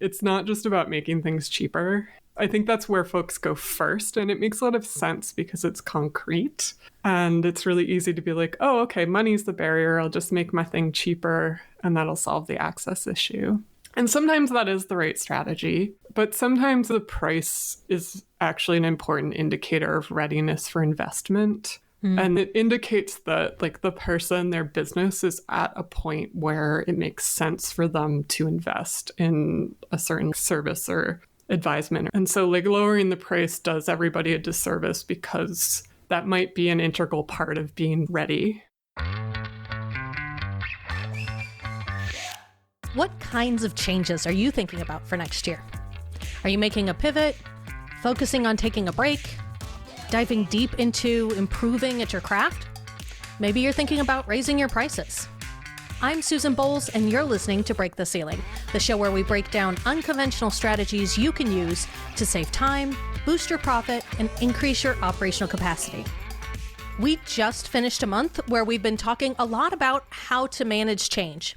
It's not just about making things cheaper. I think that's where folks go first, and it makes a lot of sense because it's concrete. And it's really easy to be like, oh, okay, money's the barrier. I'll just make my thing cheaper, and that'll solve the access issue. And sometimes that is the right strategy, but sometimes the price is actually an important indicator of readiness for investment. And it indicates that like the person, their business is at a point where it makes sense for them to invest in a certain service or advisement. And so like lowering the price does everybody a disservice because that might be an integral part of being ready. What kinds of changes are you thinking about for next year? Are you making a pivot, focusing on taking a break, diving deep into improving at your craft? Maybe you're thinking about raising your prices. I'm Susan Bowles, and you're listening to Break the Ceiling, the show where we break down unconventional strategies you can use to save time, boost your profit, and increase your operational capacity. We just finished a month where we've been talking a lot about how to manage change.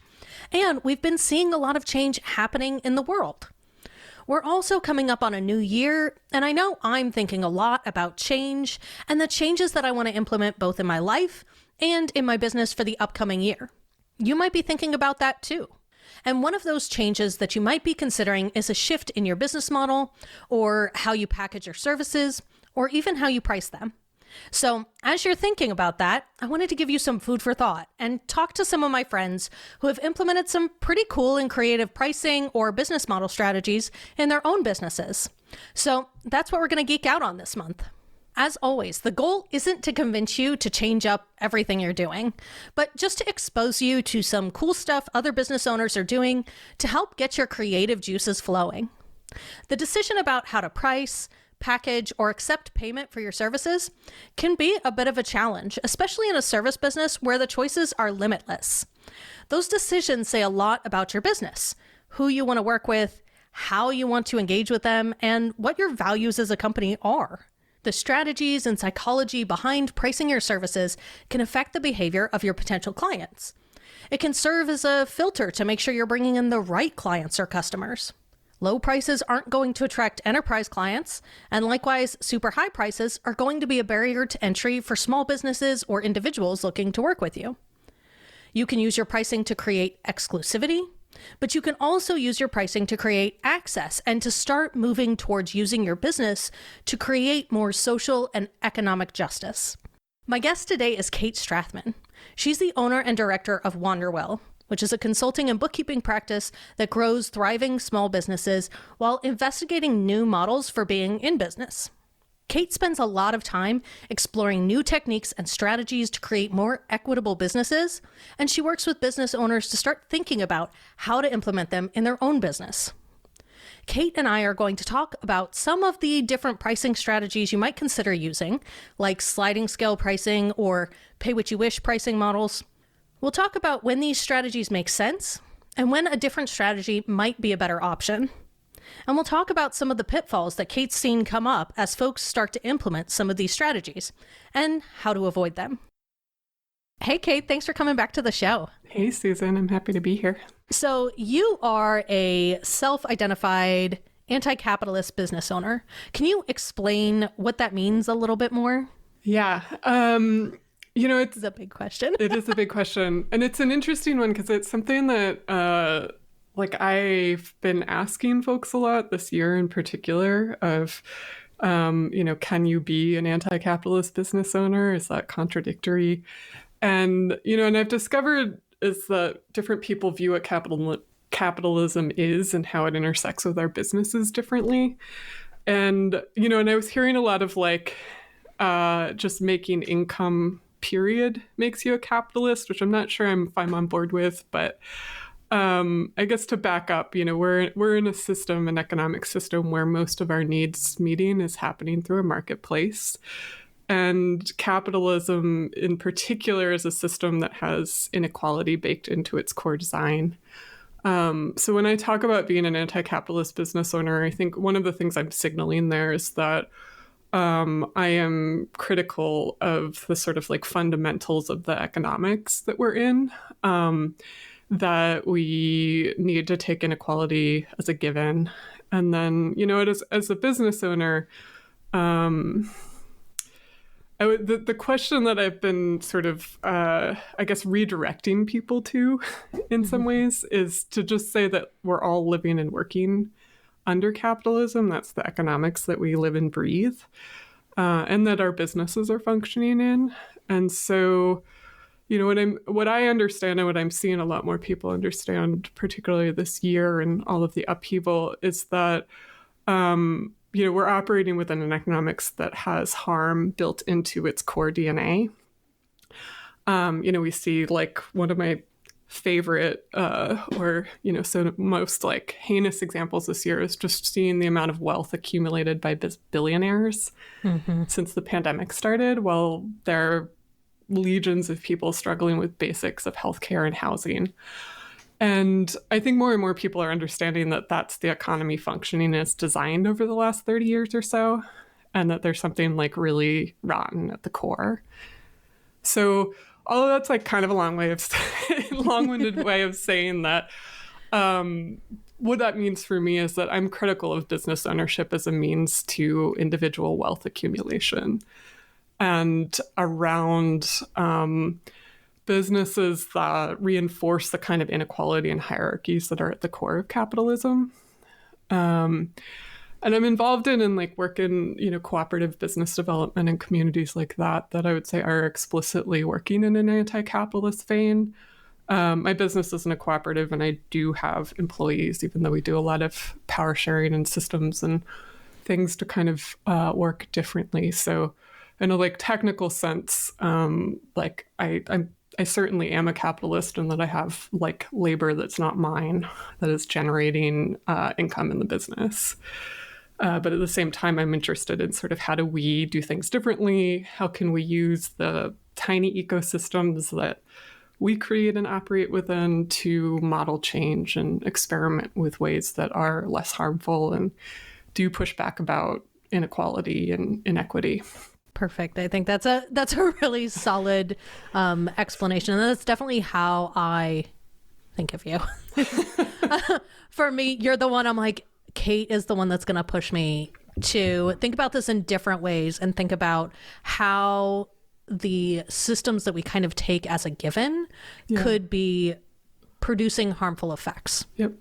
And we've been seeing a lot of change happening in the world. We're also coming up on a new year, and I know I'm thinking a lot about change and the changes that I want to implement both in my life and in my business for the upcoming year. You might be thinking about that too. And one of those changes that you might be considering is a shift in your business model, or how you package your services, or even how you price them. So as you're thinking about that, I wanted to give you some food for thought and talk to some of my friends who have implemented some pretty cool and creative pricing or business model strategies in their own businesses. So that's what we're going to geek out on this month. As always, the goal isn't to convince you to change up everything you're doing, but just to expose you to some cool stuff other business owners are doing to help get your creative juices flowing. The decision about how to price, package, or accept payment for your services can be a bit of a challenge, especially in a service business where the choices are limitless. Those decisions say a lot about your business, who you want to work with, how you want to engage with them, and what your values as a company are. The strategies and psychology behind pricing your services can affect the behavior of your potential clients. It can serve as a filter to make sure you're bringing in the right clients or customers. Low prices aren't going to attract enterprise clients, and likewise, super high prices are going to be a barrier to entry for small businesses or individuals looking to work with you. You can use your pricing to create exclusivity, but you can also use your pricing to create access and to start moving towards using your business to create more social and economic justice. My guest today is Kate Strathmann. She's the owner and director of Wanderwell, which is a consulting and bookkeeping practice that grows thriving small businesses while investigating new models for being in business. Kate spends a lot of time exploring new techniques and strategies to create more equitable businesses, and she works with business owners to start thinking about how to implement them in their own business. Kate and I are going to talk about some of the different pricing strategies you might consider using, like sliding scale pricing or pay-what-you-wish pricing models. We'll talk about when these strategies make sense and when a different strategy might be a better option. And we'll talk about some of the pitfalls that Kate's seen come up as folks start to implement some of these strategies and how to avoid them. Hey, Kate, thanks for coming back to the show. Hey, Susan, I'm happy to be here. So you are a self-identified anti-capitalist business owner. Can you explain what that means a little bit more? Yeah. It's a big question. It is a big question. And it's an interesting one because it's something that, I've been asking folks a lot this year in particular of, can you be an anti-capitalist business owner? Is that contradictory? And, and I've discovered is that different people view what capitalism is and how it intersects with our businesses differently. And, and I was hearing a lot of just making income period makes you a capitalist, which I'm not sure if I'm on board with, but I guess to back up, we're in a system, an economic system where most of our needs meeting is happening through a marketplace. And capitalism in particular is a system that has inequality baked into its core design. So when I talk about being an anti-capitalist business owner, I think one of the things I'm signaling there is that I am critical of the sort of fundamentals of the economics that we're in. that we need to take inequality as a given. And then, as a business owner, the question that I've been sort of, I guess, redirecting people to in some ways is to just say that we're all living and working under capitalism. That's the economics that we live and breathe, and that our businesses are functioning in. And so, what I understand and what I'm seeing a lot more people understand, particularly this year and all of the upheaval, is that we're operating within an economics that has harm built into its core DNA. We see like one of my favorite so most like heinous examples this year is just seeing the amount of wealth accumulated by billionaires since the pandemic started, while there are legions of people struggling with basics of healthcare and housing. And I think more and more people are understanding that that's the economy functioning as designed over the last 30 years or so, and that there's something like really rotten at the core. So all of that's like kind of a long-winded way of saying that what that means for me is that I'm critical of business ownership as a means to individual wealth accumulation, and around businesses that reinforce the kind of inequality and hierarchies that are at the core of capitalism. And I'm involved in like work in, cooperative business development and communities like that I would say are explicitly working in an anti-capitalist vein. My business isn't a cooperative, and I do have employees, even though we do a lot of power sharing and systems and things to kind of work differently. So in a like technical sense, like I certainly am a capitalist, in that I have like labor that's not mine, that is generating income in the business. But at the same time, I'm interested in sort of how do we do things differently? How can we use the tiny ecosystems that we create and operate within to model change and experiment with ways that are less harmful and do push back about inequality and inequity? Perfect. I think that's a really solid explanation, and that's definitely how I think of you. For me, you're the one I'm like, Kate is the one that's going to push me to think about this in different ways and think about how the systems that we kind of take as a given could be producing harmful effects. Yep.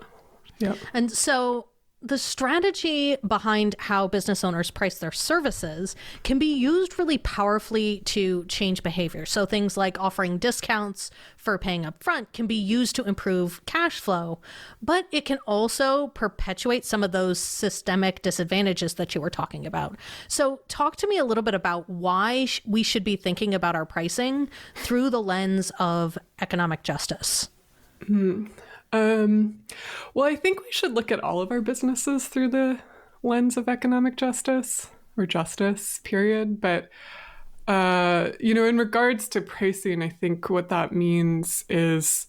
And so the strategy behind how business owners price their services can be used really powerfully to change behavior. So things like offering discounts for paying up front can be used to improve cash flow, but it can also perpetuate some of those systemic disadvantages that you were talking about. So talk to me a little bit about why we should be thinking about our pricing through the lens of economic justice. Well, I think we should look at all of our businesses through the lens of economic justice, or justice, period. But, in regards to pricing, I think what that means is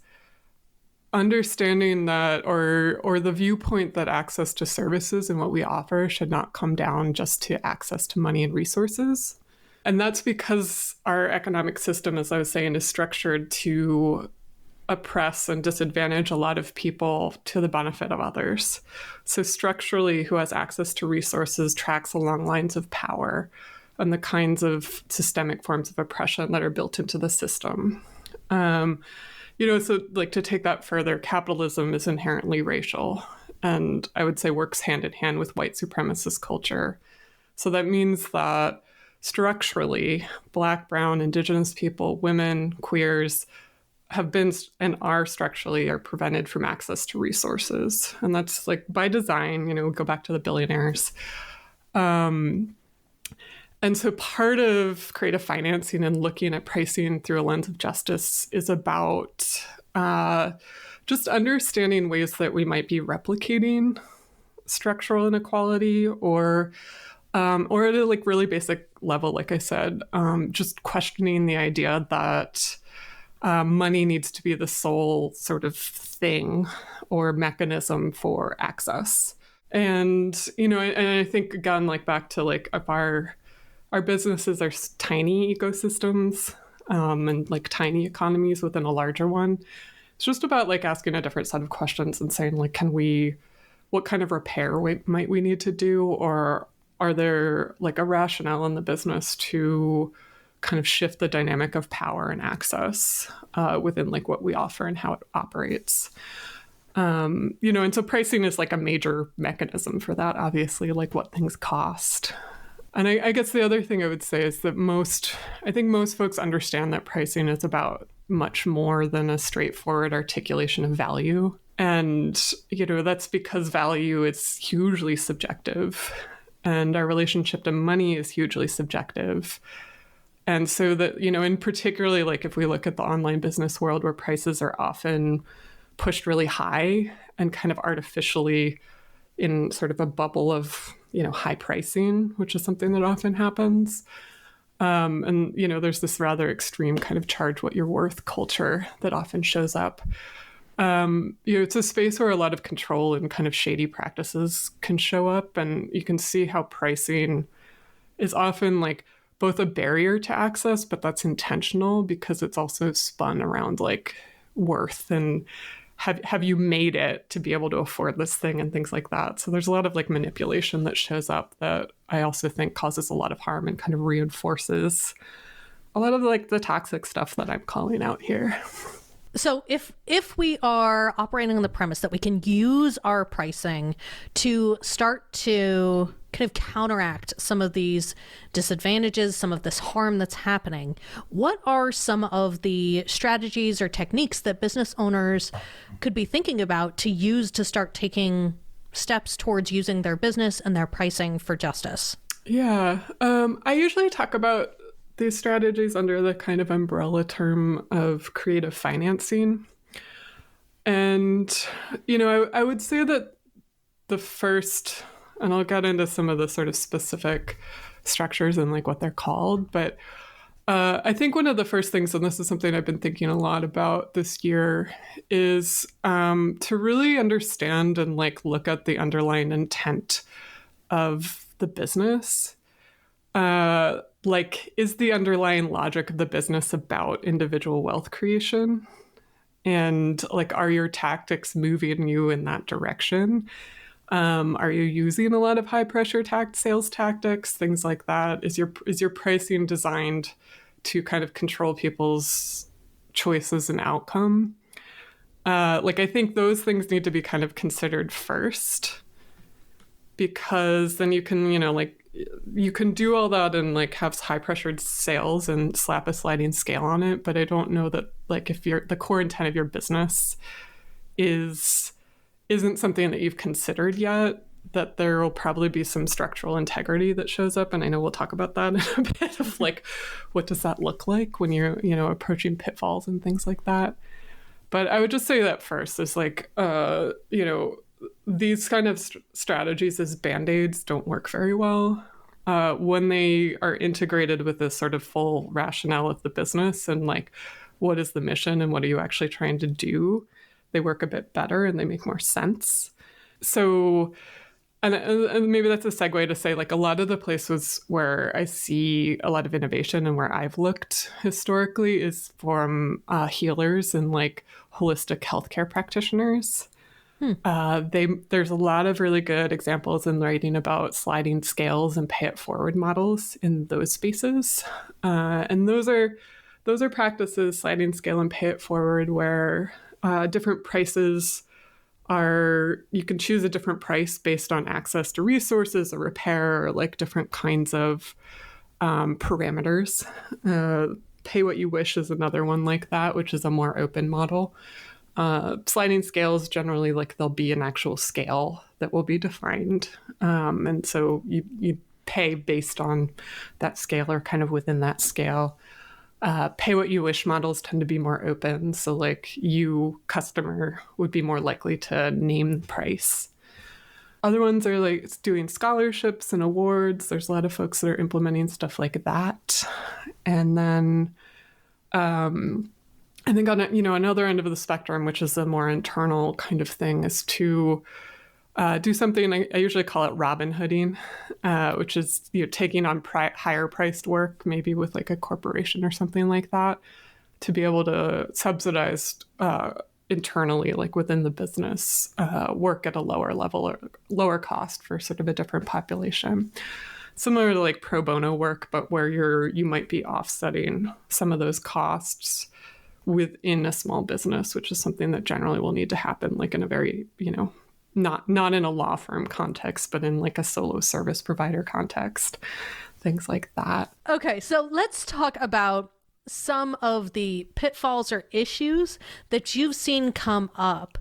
understanding that, or the viewpoint that access to services and what we offer should not come down just to access to money and resources. And that's because our economic system, as I was saying, is structured to oppress and disadvantage a lot of people to the benefit of others. So structurally, who has access to resources tracks along lines of power and the kinds of systemic forms of oppression that are built into the system. So like to take that further, capitalism is inherently racial, and I would say works hand in hand with white supremacist culture. So that means that structurally, Black, Brown, Indigenous people, women, queers, have been and are structurally are prevented from access to resources. And that's like by design, go back to the billionaires. And so part of creative financing and looking at pricing through a lens of justice is about just understanding ways that we might be replicating structural inequality, or at a like really basic level, like I said, just questioning the idea that money needs to be the sole sort of thing or mechanism for access. And, and I think, again, like back to like our businesses are tiny ecosystems and like tiny economies within a larger one. It's just about like asking a different set of questions and saying like, what kind of repair might we need to do? Or are there like a rationale in the business to kind of shift the dynamic of power and access within like what we offer and how it operates? And so pricing is like a major mechanism for that, obviously, like what things cost. And I guess the other thing I would say is that I think most folks understand that pricing is about much more than a straightforward articulation of value. And, that's because value is hugely subjective and our relationship to money is hugely subjective. And so that, in particularly like if we look at the online business world where prices are often pushed really high and kind of artificially in sort of a bubble of, high pricing, which is something that often happens. And there's this rather extreme kind of charge what you're worth culture that often shows up. It's a space where a lot of control and kind of shady practices can show up. And you can see how pricing is often like both a barrier to access, but that's intentional because it's also spun around like worth and have you made it to be able to afford this thing and things like that. So there's a lot of like manipulation that shows up that I also think causes a lot of harm and kind of reinforces a lot of like the toxic stuff that I'm calling out here. So if we are operating on the premise that we can use our pricing to start to kind of counteract some of these disadvantages, some of this harm that's happening, what are some of the strategies or techniques that business owners could be thinking about to use to start taking steps towards using their business and their pricing for justice? Yeah, I usually talk about these strategies under the kind of umbrella term of creative financing. And, I would say that the first, and I'll get into some of the sort of specific structures and like what they're called, but I think one of the first things, and this is something I've been thinking a lot about this year, is to really understand and like look at the underlying intent of the business. Like, is the underlying logic of the business about individual wealth creation? And like, are your tactics moving you in that direction? Are you using a lot of high pressure sales tactics, things like that? Is your pricing designed to kind of control people's choices and outcome? Like, I think those things need to be kind of considered first, because then you can, you can do all that and like have high pressured sales and slap a sliding scale on it. But I don't know that like if the core intent of your business isn't something that you've considered yet, that there will probably be some structural integrity that shows up. And I know we'll talk about that in a bit of like, what does that look like when you're, approaching pitfalls and things like that. But I would just say that first is like, these kind of strategies as band-aids don't work very well. When they are integrated with this sort of full rationale of the business and like, what is the mission and what are you actually trying to do, they work a bit better and they make more sense. So, and maybe that's a segue to say like a lot of the places where I see a lot of innovation and where I've looked historically is from healers and like holistic healthcare practitioners. There's a lot of really good examples in writing about sliding scales and pay it forward models in those spaces. And those are practices, sliding scale and pay it forward, where different prices you can choose a different price based on access to resources or repair or like different kinds of parameters. Pay what you wish is another one like that, which is a more open model. Sliding scales, generally, like there'll be an actual scale that will be defined. And so you pay based on that scale or kind of within that scale. Pay what you wish models tend to be more open. So like you, customer, would be more likely to name the price. Other ones are like doing scholarships and awards. There's a lot of folks that are implementing stuff like that. And then I think on another end of the spectrum, which is a more internal kind of thing, is to do something I usually call it Robin Hooding, which is taking on higher priced work, maybe with like a corporation or something like that, to be able to subsidize internally, like within the business, work at a lower level or lower cost for sort of a different population. Similar to like pro bono work, but where you might be offsetting some of those costs within a small business, which is something that generally will need to happen like in a very, not in a law firm context, but in like a solo service provider context, things like that. Okay, so let's talk about some of the pitfalls or issues that you've seen come up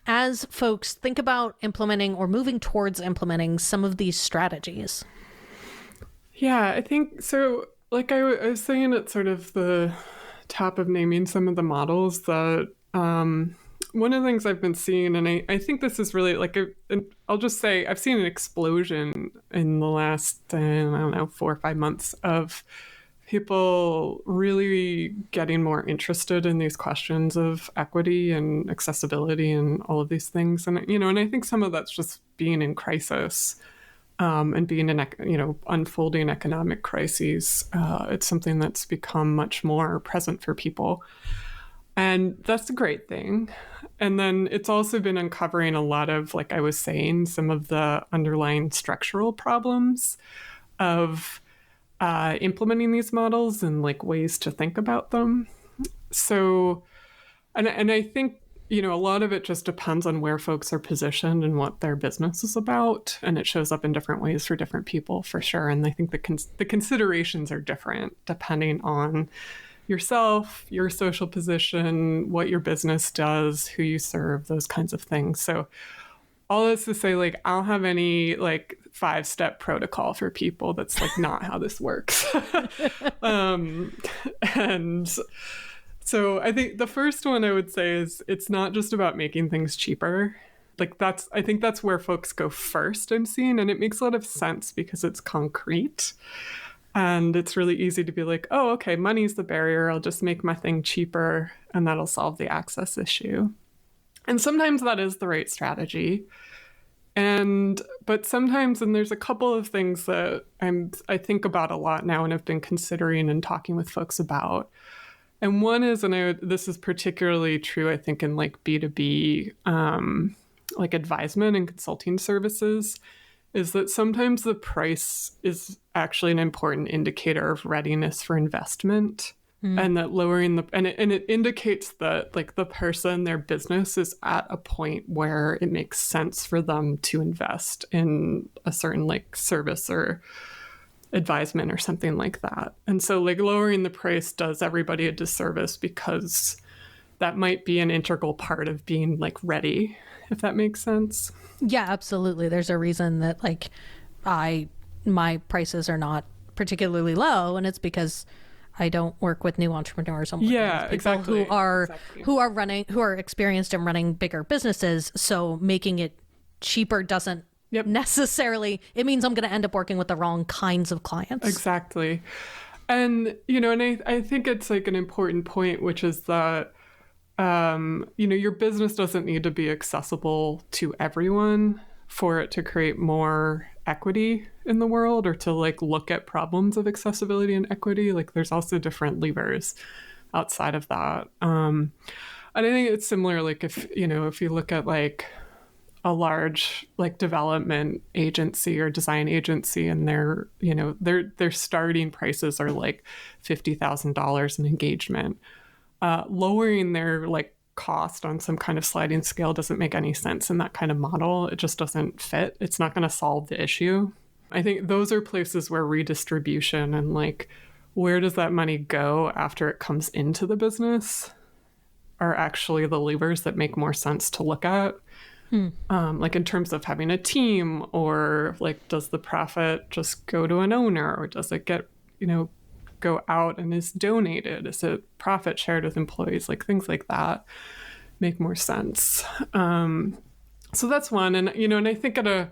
as folks think about implementing or moving towards implementing some of these strategies. Yeah, I think so. Like I was saying at sort of the top of naming some of the models that one of the things I've been seeing, and I think this is really like, I'll just say I've seen an explosion in the last, I don't know, 4 or 5 months of people really getting more interested in these questions of equity and accessibility and all of these things. And, and I think some of that's just being in crisis and being in, unfolding economic crises. It's something that's become much more present for people. And that's a great thing. And then it's also been uncovering a lot of, like I was saying, some of the underlying structural problems of implementing these models and like ways to think about them. So, and I think, a lot of it just depends on where folks are positioned and what their business is about. And it shows up in different ways for different people, for sure. And I think the considerations are different depending on yourself, your social position, what your business does, who you serve, those kinds of things. So all this to say, like, I don't have any like 5-step protocol for people. That's like not how this works. And so I think the first one I would say is it's not just about making things cheaper. Like I think that's where folks go first, I'm seeing, and it makes a lot of sense because it's concrete. And it's really easy to be like, oh, okay, money's the barrier. I'll just make my thing cheaper and that'll solve the access issue. And sometimes that is the right strategy. But sometimes, and there's a couple of things that I think about a lot now and have been considering and talking with folks about. And one is, this is particularly true, I think, in like B2B, like advisement and consulting services, is that sometimes the price is actually an important indicator of readiness for investment. And that lowering and it indicates that like the person, their business is at a point where it makes sense for them to invest in a certain like service or advisement or something like that. And so like lowering the price does everybody a disservice because that might be an integral part of being like ready, if that makes sense. Yeah, absolutely. There's a reason that like my prices are not particularly low, and it's because I don't work with new entrepreneurs. I'm working with people exactly. who are experienced in running bigger businesses. So making it cheaper doesn't necessarily, it means I'm going to end up working with the wrong kinds of clients. Exactly. And, and I think it's like an important point, which is that, your business doesn't need to be accessible to everyone for it to create more equity in the world or to like look at problems of accessibility and equity. Like there's also different levers outside of that. And I think it's similar, like if you look at like a large like development agency or design agency and their starting prices are like $50,000 an engagement, lowering their like cost on some kind of sliding scale doesn't make any sense in that kind of model. It just doesn't fit. It's not going to solve the issue. I think those are places where redistribution and like where does that money go after it comes into the business are actually the levers that make more sense to look at. Like in terms of having a team, or like does the profit just go to an owner, or does it get go out and is donated? Is it profit shared with employees? Like things like that make more sense. So that's one. And, and I think at a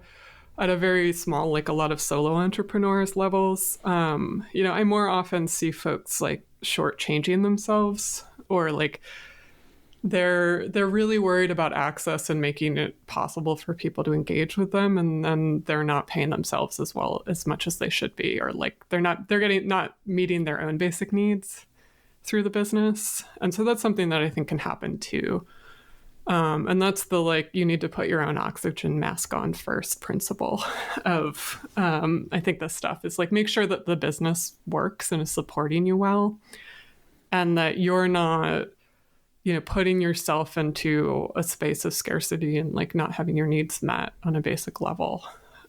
very small, like a lot of solo entrepreneurs levels, I more often see folks like shortchanging themselves, or like they're really worried about access and making it possible for people to engage with them, and then they're not paying themselves as much as they should be, or like they're not meeting their own basic needs through the business. And so that's something that I think can happen too. And that's the like, you need to put your own oxygen mask on first principle of, I think this stuff is like, make sure that the business works and is supporting you well, and that you're not, putting yourself into a space of scarcity and like not having your needs met on a basic level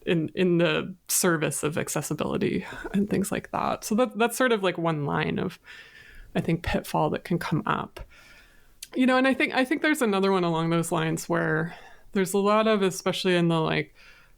in the service of accessibility and things like that. So that's sort of like one line of, I think, pitfall that can come up. And I think there's another one along those lines where there's a lot of, especially in the like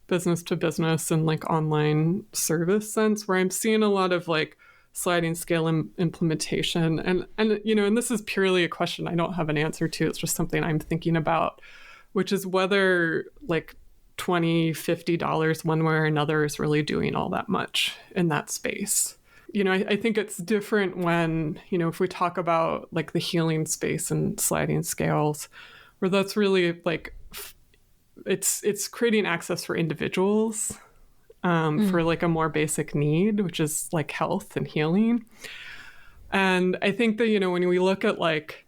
business to business and like online service sense, where I'm seeing a lot of like sliding scale implementation. And this is purely a question I don't have an answer to. It's just something I'm thinking about, which is whether like $20, $50 one way or another is really doing all that much in that space. I think it's different when, if we talk about like the healing space and sliding scales, where that's really like, it's creating access for individuals for like a more basic need, which is like health and healing. And I think that, when we look at like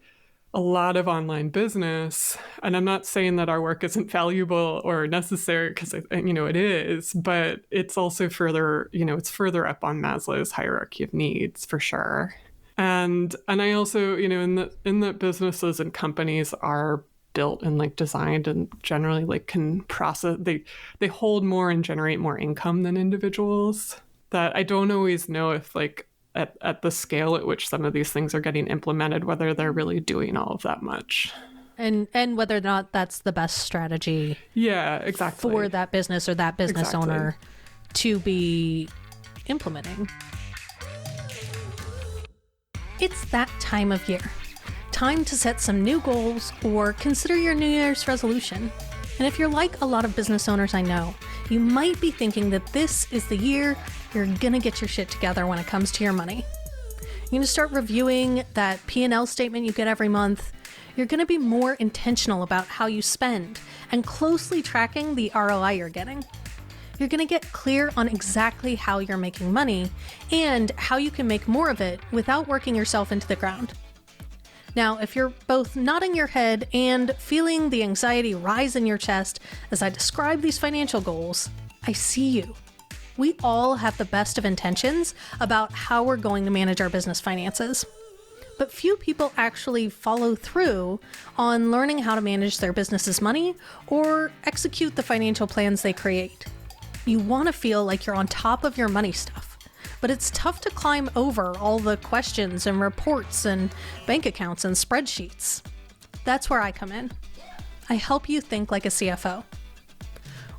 a lot of online business, and I'm not saying that our work isn't valuable or necessary, because it is, but it's also further, it's further up on Maslow's hierarchy of needs for sure. And I also, in that businesses and companies are built and like designed and generally like can process, they hold more and generate more income than individuals, that I don't always know if like at the scale at which some of these things are getting implemented, whether they're really doing all of that much. And whether or not that's the best strategy. Yeah, exactly. For that business or that business owner to be implementing. It's that time of year. Time to set some new goals or consider your New Year's resolution. And if you're like a lot of business owners I know, you might be thinking that this is the year you're gonna get your shit together when it comes to your money. You're gonna start reviewing that P&L statement you get every month. You're gonna be more intentional about how you spend and closely tracking the ROI you're getting. You're gonna get clear on exactly how you're making money and how you can make more of it without working yourself into the ground. Now, if you're both nodding your head and feeling the anxiety rise in your chest as I describe these financial goals, I see you. We all have the best of intentions about how we're going to manage our business finances. But few people actually follow through on learning how to manage their business's money or execute the financial plans they create. You want to feel like you're on top of your money stuff, but it's tough to climb over all the questions and reports and bank accounts and spreadsheets. That's where I come in. I help you think like a CFO.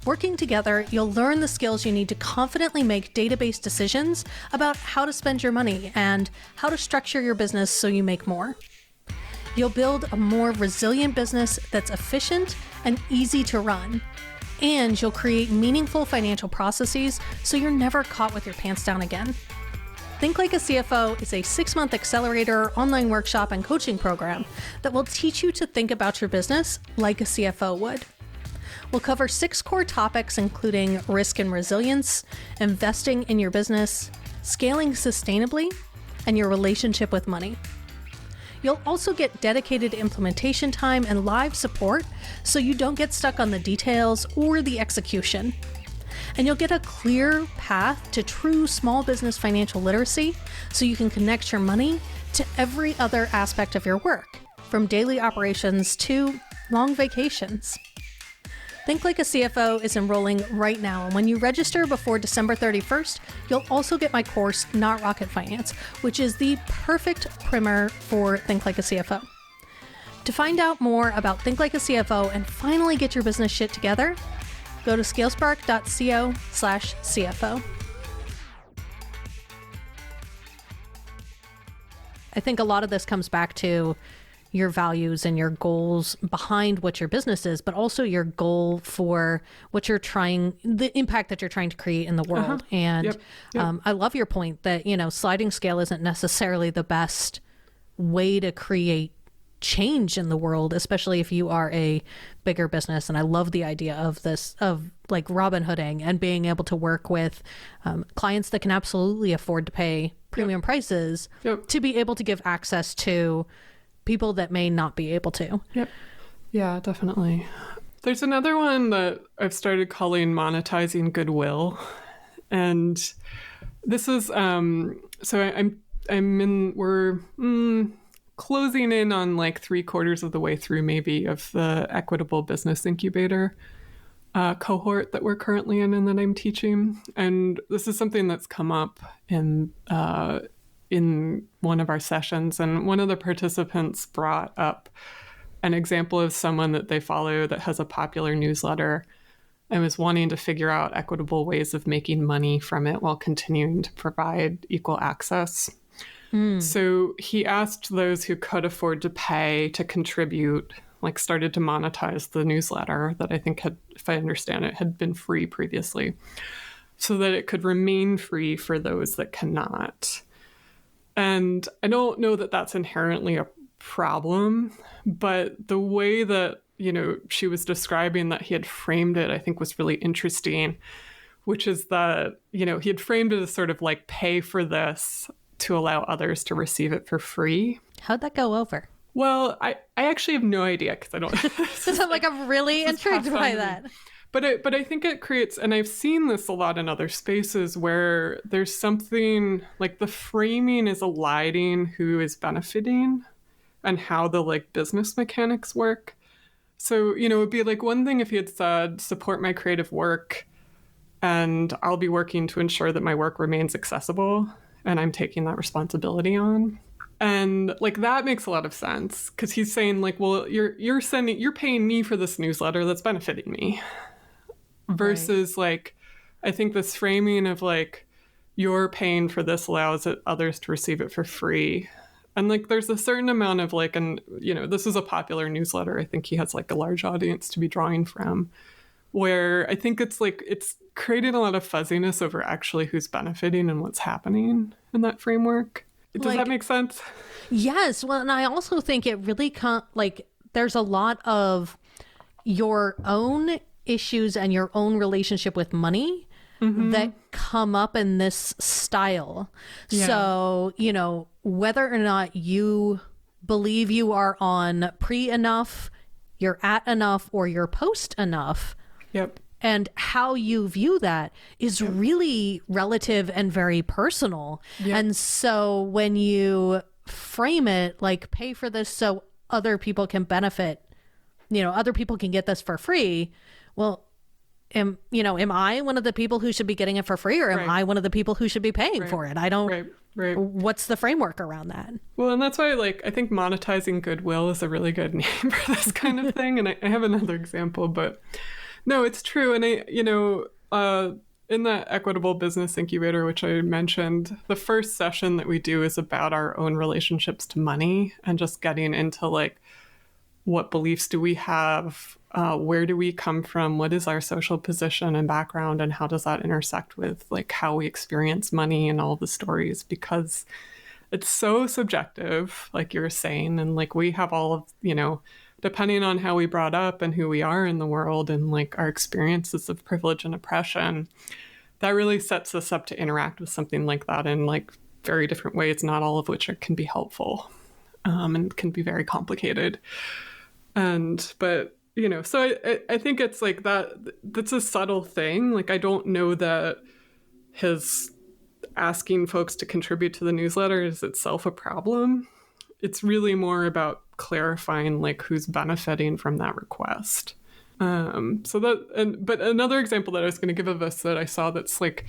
Working together, you'll learn the skills you need to confidently make database decisions about how to spend your money and how to structure your business so you make more. You'll build a more resilient business that's efficient and easy to run. And you'll create meaningful financial processes so you're never caught with your pants down again. Think Like a CFO is a 6-month accelerator, online workshop, and coaching program that will teach you to think about your business like a CFO would. We'll cover 6 core topics, including risk and resilience, investing in your business, scaling sustainably, and your relationship with money. You'll also get dedicated implementation time and live support so you don't get stuck on the details or the execution. And you'll get a clear path to true small business financial literacy so you can connect your money to every other aspect of your work, from daily operations to long vacations. Think Like a CFO is enrolling right now, and when you register before December 31st, you'll also get my course, Not Rocket Finance, which is the perfect primer for Think Like a CFO. To find out more about Think Like a CFO and finally get your business shit together, go to scalespark.co/CFO. I think a lot of this comes back to your values and your goals behind what your business is, but also your goal for what you're trying, the impact that you're trying to create in the world. And I love your point that, sliding scale isn't necessarily the best way to create change in the world, especially if you are a bigger business. And I love the idea of this, of like Robin Hooding and being able to work with clients that can absolutely afford to pay premium prices to be able to give access to people that may not be able to. Yeah, definitely. There's another one that I've started calling monetizing goodwill. And this is so I'm in we're closing in on like 3/4 of the way through maybe of the equitable business incubator cohort that we're currently in and that I'm teaching. And this is something that's come up in one of our sessions, and one of the participants brought up an example of someone that they follow that has a popular newsletter and was wanting to figure out equitable ways of making money from it while continuing to provide equal access. So he asked those who could afford to pay to contribute, like started to monetize the newsletter that I think had, if I understand it, had been free previously, so that it could remain free for those that cannot. And I don't know that that's inherently a problem, but the way that, you know, she was describing that he had framed it, I think was really interesting, which is that, you know, he had framed it as sort of like pay for this to allow others to receive it for free. How'd that go over? Well, I actually have no idea because I don't. So like I'm really intrigued by that. But I think it creates, and I've seen this a lot in other spaces where there's something like the framing is eliding who is benefiting and how the like business mechanics work. So, you know, it'd be like one thing if he had said, support my creative work and I'll be working to ensure that my work remains accessible and I'm taking that responsibility on. And like that makes a lot of sense because he's saying like, well, you're paying me for this newsletter that's benefiting me. Versus like, I think this framing of like, you're paying for this allows others to receive it for free. And like, there's a certain amount of like, and you know, this is a popular newsletter. I think he has like a large audience to be drawing from, where I think it's like, it's creating a lot of fuzziness over actually who's benefiting and what's happening in that framework. Does that make sense? Yes. Well, and I also think it really like there's a lot of your own issues and your own relationship with money that come up in this style. Yeah. So, you know, whether or not you believe you are on pre enough, you're at enough, or you're post enough. Yep. And how you view that is really relative and very personal. Yep. And so when you frame it like pay for this so other people can benefit, you know, other people can get this for free. Well, am I one of the people who should be getting it for free, or am I one of the people who should be paying for it? I don't. Right. What's the framework around that? Well, and that's why, like, I think monetizing goodwill is a really good name for this kind of thing. And I have another example, but no, it's true. And in that equitable business incubator, which I mentioned, the first session that we do is about our own relationships to money and just getting into like, what beliefs do we have? Where do we come from? What is our social position and background? And how does that intersect with like how we experience money and all the stories? Because it's so subjective, like you were saying. And like we have all of, you know, depending on how we brought up and who we are in the world and like our experiences of privilege and oppression, that really sets us up to interact with something like that in like very different ways, not all of which can be helpful and can be very complicated. But, you know, so I think it's like that's a subtle thing. Like, I don't know that his asking folks to contribute to the newsletter is itself a problem. It's really more about clarifying like who's benefiting from that request. But another example that I was going to give of this that I saw that's like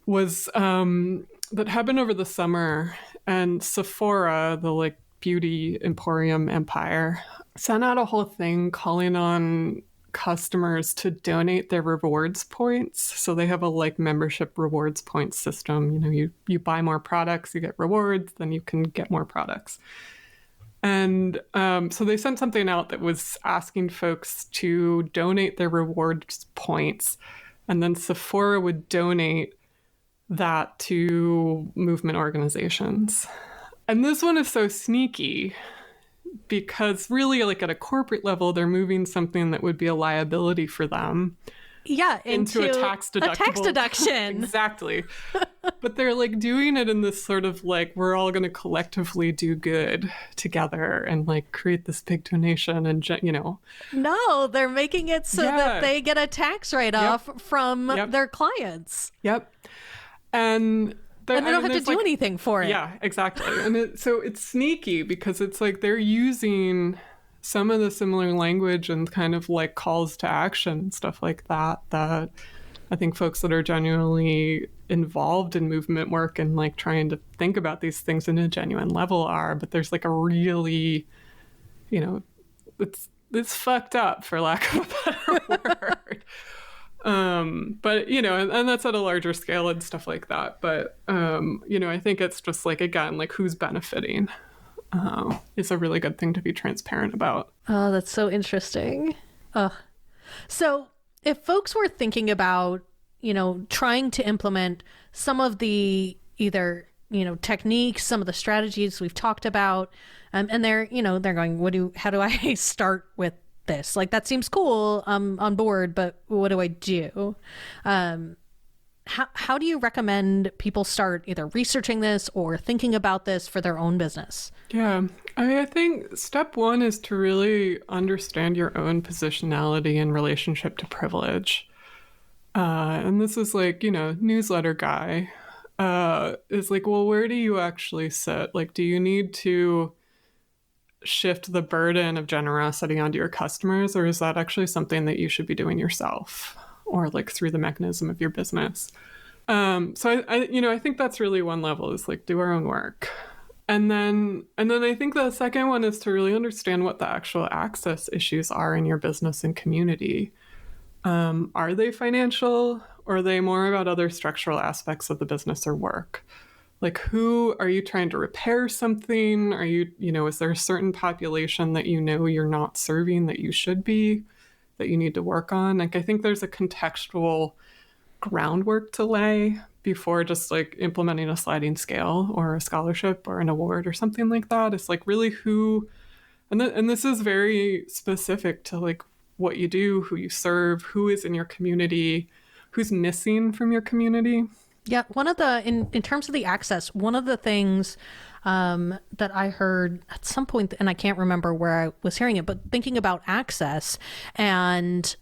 was that happened over the summer, and Sephora, the like beauty emporium empire, sent out a whole thing calling on customers to donate their rewards points. So they have a like membership rewards points system. You know, you buy more products, you get rewards, then you can get more products. And so they sent something out that was asking folks to donate their rewards points, and then Sephora would donate that to movement organizations. And this one is so sneaky because really like at a corporate level, they're moving something that would be a liability for them Yeah, into a tax deductible. A tax deduction. Exactly. But they're like doing it in this sort of like, we're all going to collectively do good together and like create this big donation and, you know. No, they're making it so that they get a tax write-off from their clients. Yep. And they don't have to do anything for it. Yeah, exactly. And so it's sneaky because it's like they're using some of the similar language and kind of like calls to action and stuff like that I think folks that are genuinely involved in movement work and like trying to think about these things in a genuine level are, but there's like a really, you know, it's fucked up, for lack of a better word. But, you know, and that's at a larger scale and stuff like that. But, you know, I think it's just like, again, like who's benefiting is a really good thing to be transparent about. Oh, that's so interesting. So if folks were thinking about, you know, trying to implement some of the either, you know, techniques, some of the strategies we've talked about, and they're, you know, they're going, how do I start with this? Like, that seems cool. I'm on board, but what do I do? How do you recommend people start either researching this or thinking about this for their own business? Yeah, I mean, I think step one is to really understand your own positionality in relationship to privilege. And this is like, you know, newsletter guy is like, well, where do you actually sit? Like, do you need to shift the burden of generosity onto your customers, or is that actually something that you should be doing yourself or like through the mechanism of your business? So I think that's really one level, is like do our own work. And then I think the second one is to really understand what the actual access issues are in your business and community. Are they financial, or are they more about other structural aspects of the business or work? Like, who are you trying to repair something? Are you, you know, is there a certain population that you know you're not serving that you should be, that you need to work on? Like, I think there's a contextual groundwork to lay before just like implementing a sliding scale or a scholarship or an award or something like that. It's like really who, and this is very specific to like what you do, who you serve, who is in your community, who's missing from your community. Yeah, one of the, in terms of the access, one of the things that I heard at some point, and I can't remember where I was hearing it, but thinking about access, and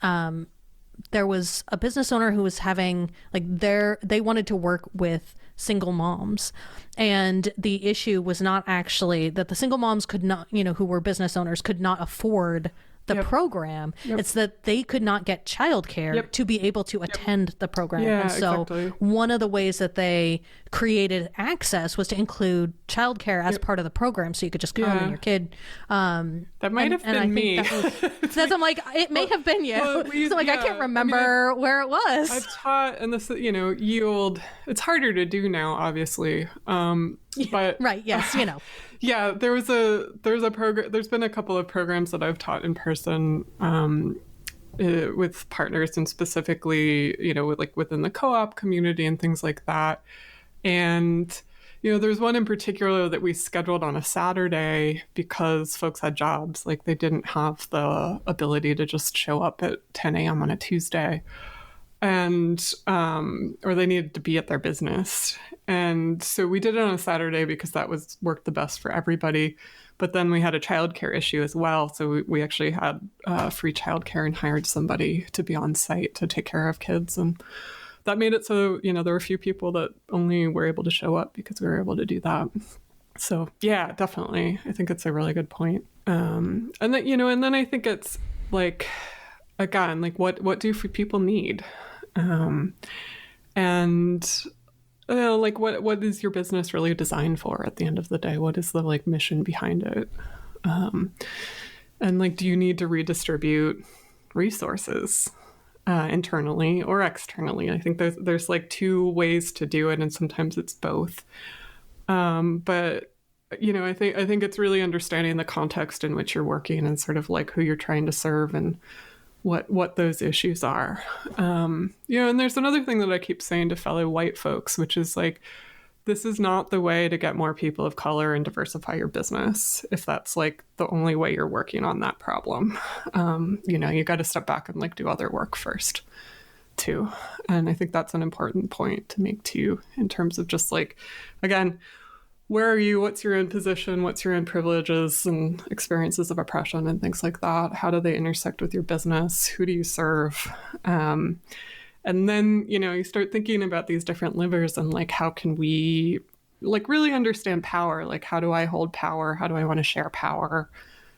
there was a business owner who was having, like, they wanted to work with single moms. And the issue was not actually that the single moms could not, you know, who were business owners could not afford the program. It's that they could not get childcare to be able to attend the program. Yeah, and so exactly. One of the ways that they created access was to include childcare as part of the program, so you could just come and your kid. That might have been me. I'm like, it may have been you. Well, so like, I can't remember where it was. I've taught, and this, you know, yield. It's harder to do now, obviously. But right, yes, you know. Yeah, there's a program. There's been a couple of programs that I've taught in person with partners, and specifically, you know, with like within the co-op community and things like that. And you know, there's one in particular that we scheduled on a Saturday because folks had jobs. Like, they didn't have the ability to just show up at 10 a.m. on a Tuesday, and or they needed to be at their business. And so we did it on a Saturday because that worked the best for everybody. But then we had a childcare issue as well. So we actually had free childcare and hired somebody to be on site to take care of kids. And that made it so, you know, there were a few people that only were able to show up because we were able to do that. So yeah, definitely. I think it's a really good point. And then, you know, and then I think it's like, again, like what do people need? And you know, like what is your business really designed for at the end of the day? What is the like mission behind it? And like, do you need to redistribute resources internally or externally? I think there's like two ways to do it, and sometimes it's both. But you know, I think it's really understanding the context in which you're working and sort of like who you're trying to serve and what those issues are. You know, and there's another thing that I keep saying to fellow white folks, which is like, this is not the way to get more people of color and diversify your business. If that's like the only way you're working on that problem, you know, you got to step back and like do other work first. too. And I think that's an important point to make too, in terms of just like, again, where are you? What's your own position? What's your own privileges and experiences of oppression and things like that? How do they intersect with your business? Who do you serve? And then, you start thinking about these different levers and like, how can we like really understand power? Like, how do I hold power? How do I want to share power?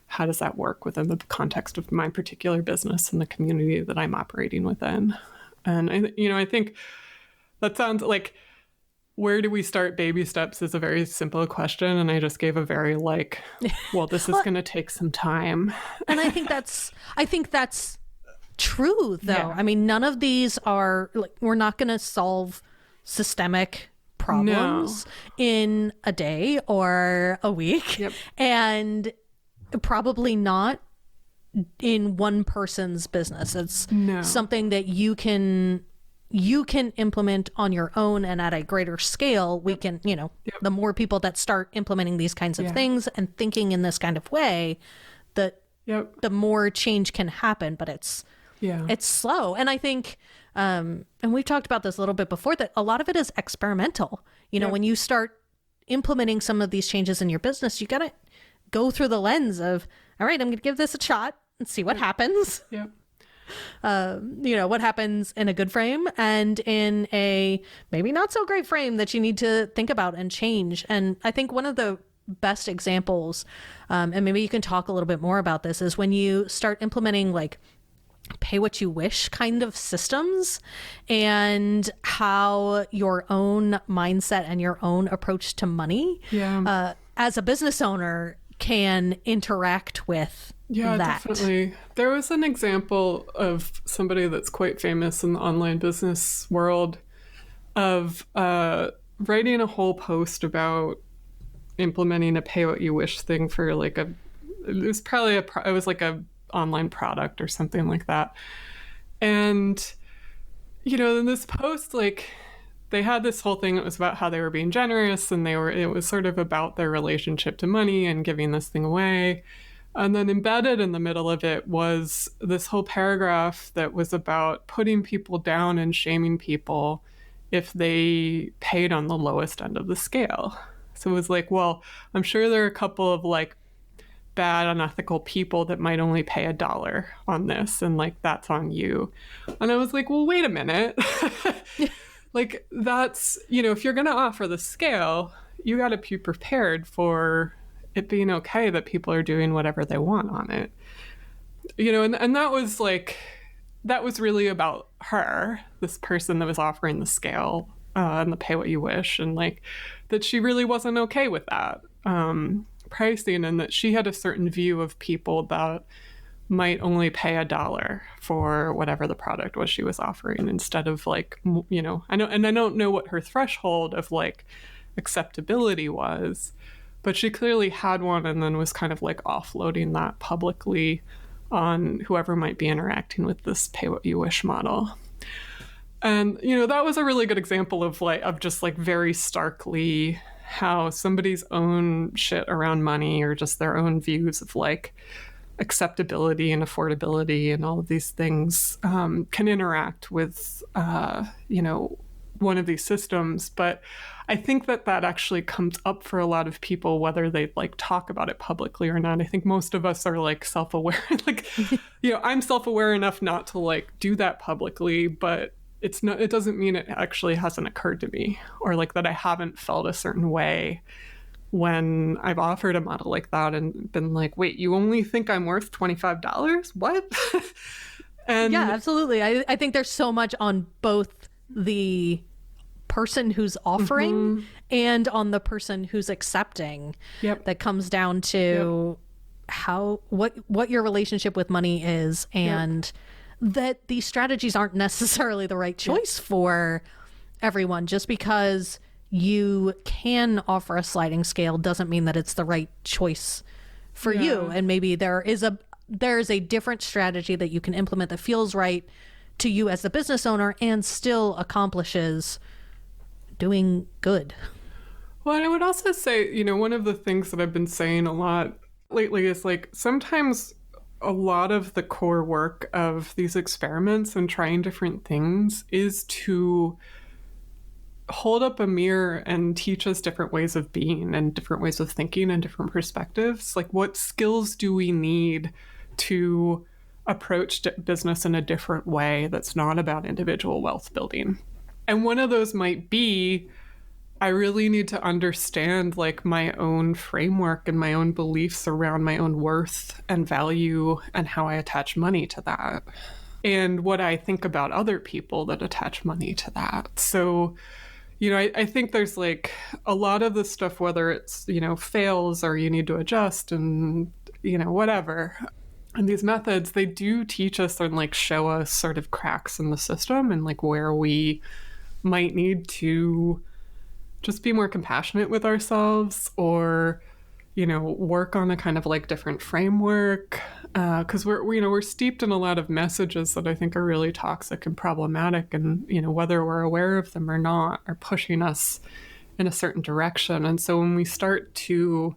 How does that work within the context of my particular business and the community that I'm operating within? And I think that sounds like, where do we start baby steps is a very simple question. And I just gave a very like, well, this is going to take some time. And I think that's true though. Yeah. I mean, none of these are like, we're not going to solve systemic problems in a day or a week. Yep. And probably not in one person's business. It's something that you can implement on your own, and at a greater scale, we can, the more people that start implementing these kinds of things and thinking in this kind of way, the more change can happen. But it's slow. And I think, and we've talked about this a little bit before, that a lot of it is experimental. When you start implementing some of these changes in your business, you got to go through the lens of, all right, I'm going to give this a shot and see what happens. Yeah. What happens in a good frame and in a maybe not so great frame that you need to think about and change. And I think one of the best examples, and maybe you can talk a little bit more about this, is when you start implementing like pay what you wish kind of systems, and how your own mindset and your own approach to money as a business owner can interact with that. Definitely. There was an example of somebody that's quite famous in the online business world of writing a whole post about implementing a pay what you wish thing for like it was like a online product or something like that. And in this post, like, they had this whole thing that was about how they were being generous, and it was sort of about their relationship to money and giving this thing away. And then embedded in the middle of it was this whole paragraph that was about putting people down and shaming people if they paid on the lowest end of the scale. So it was like, well, I'm sure there are a couple of like bad, unethical people that might only pay $1 on this, and like, that's on you. And I was like, well, wait a minute. Like, that's, if you're going to offer the scale, you got to be prepared for it being okay that people are doing whatever they want on it. And that was like, that was really about her, this person that was offering the scale and the pay what you wish, and like, that she really wasn't okay with that pricing, and that she had a certain view of people that might only pay $1 for whatever the product was she was offering, instead of like, I don't know what her threshold of like acceptability was, but she clearly had one, and then was kind of like offloading that publicly on whoever might be interacting with this pay what you wish model. And, that was a really good example of just like very starkly how somebody's own shit around money, or just their own views of like acceptability and affordability and all of these things can interact with, one of these systems. But I think that actually comes up for a lot of people, whether they like talk about it publicly or not. I think most of us are like self-aware, like, I'm self-aware enough not to like do that publicly, but it doesn't mean it actually hasn't occurred to me, or like that I haven't felt a certain way when I've offered a model like that and been like, wait, you only think I'm worth $25? What? And yeah, absolutely. I think there's so much on both the person who's offering and on the person who's accepting that comes down to what your relationship with money is, and that these strategies aren't necessarily the right choice for everyone. Just because you can offer a sliding scale doesn't mean that it's the right choice for you. And maybe there is a different strategy that you can implement that feels right to you as the business owner and still accomplishes doing good. Well, I would also say, one of the things that I've been saying a lot lately is like, sometimes a lot of the core work of these experiments and trying different things is to hold up a mirror and teach us different ways of being and different ways of thinking and different perspectives. Like, what skills do we need to approach business in a different way that's not about individual wealth building? And one of those might be, I really need to understand like my own framework and my own beliefs around my own worth and value and how I attach money to that, and what I think about other people that attach money to that. So, I think there's like a lot of this stuff, whether it's, fails or you need to adjust and, whatever. And these methods, they do teach us and like show us sort of cracks in the system and like where we might need to just be more compassionate with ourselves, or work on a kind of like different framework, because we're steeped in a lot of messages that I think are really toxic and problematic, and whether we're aware of them or not, are pushing us in a certain direction. And so when we start to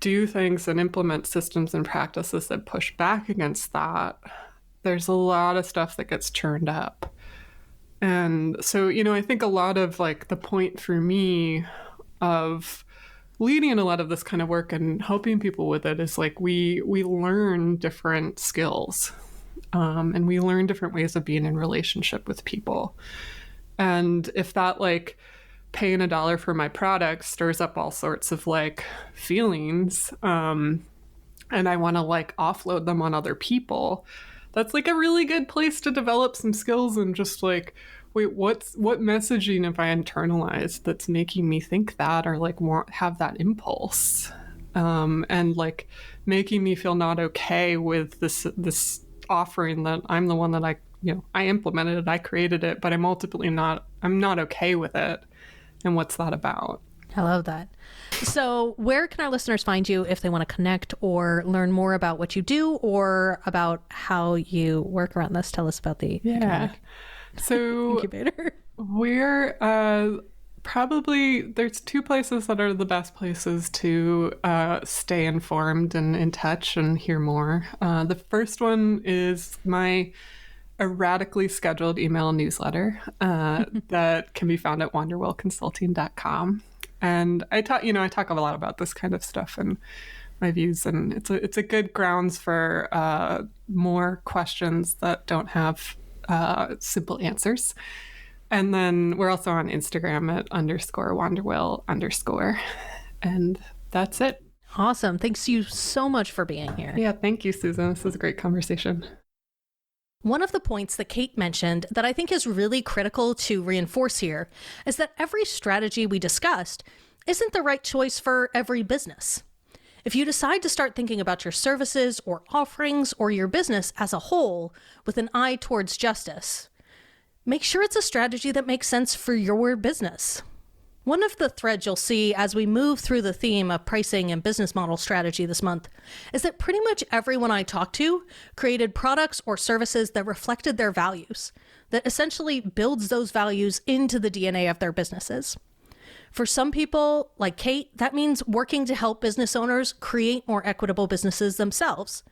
do things and implement systems and practices that push back against that, there's a lot of stuff that gets churned up. And so, I think a lot of like the point for me of leading a lot of this kind of work and helping people with it is like we learn different skills, and we learn different ways of being in relationship with people. And if that like paying $1 for my product stirs up all sorts of like feelings, and I want to like offload them on other people, that's like a really good place to develop some skills and just like, wait, what messaging have I internalized that's making me think that, or like have that impulse, and like making me feel not okay with this offering that I'm the one that I implemented it, I created it, but I'm not okay with it. And what's that about? I love that. So where can our listeners find you if they want to connect or learn more about what you do or about how you work around this? Tell us about the So incubator. We're probably, there's 2 places that are the best places to stay informed and in touch and hear more. The first one is my erratically scheduled email newsletter that can be found at wanderwellconsulting.com. And I talk a lot about this kind of stuff and my views, and it's a good grounds for more questions that don't have simple answers. And then we're also on Instagram at _wanderwell_. And that's it. Awesome. Thanks you so much for being here. Yeah, thank you, Susan. This was a great conversation. One of the points that Kate mentioned that I think is really critical to reinforce here is that every strategy we discussed isn't the right choice for every business. If you decide to start thinking about your services or offerings or your business as a whole with an eye towards justice, make sure it's a strategy that makes sense for your business. One of the threads you'll see as we move through the theme of pricing and business model strategy this month is that pretty much everyone I talked to created products or services that reflected their values, that essentially builds those values into the DNA of their businesses. For some people, like Kate, that means working to help business owners create more equitable businesses themselves.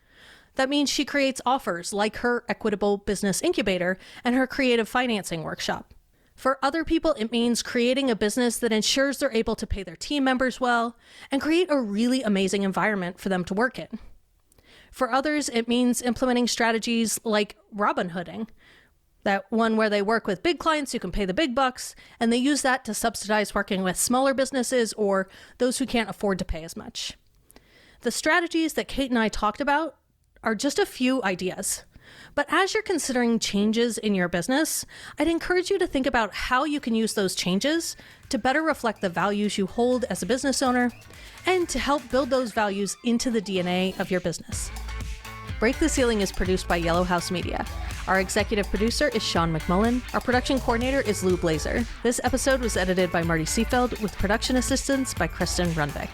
That means she creates offers like her Equitable Business Incubator and her Creative Financing Workshop. For other people, it means creating a business that ensures they're able to pay their team members well and create a really amazing environment for them to work in. For others, it means implementing strategies like Robin Hooding, that one where they work with big clients who can pay the big bucks, and they use that to subsidize working with smaller businesses or those who can't afford to pay as much. The strategies that Kate and I talked about are just a few ideas. But as you're considering changes in your business, I'd encourage you to think about how you can use those changes to better reflect the values you hold as a business owner and to help build those values into the DNA of your business. Break the Ceiling is produced by Yellow House Media. Our executive producer is Sean McMullen. Our production coordinator is Lou Blazer. This episode was edited by Marty Seefeld with production assistance by Kristen Runbeck.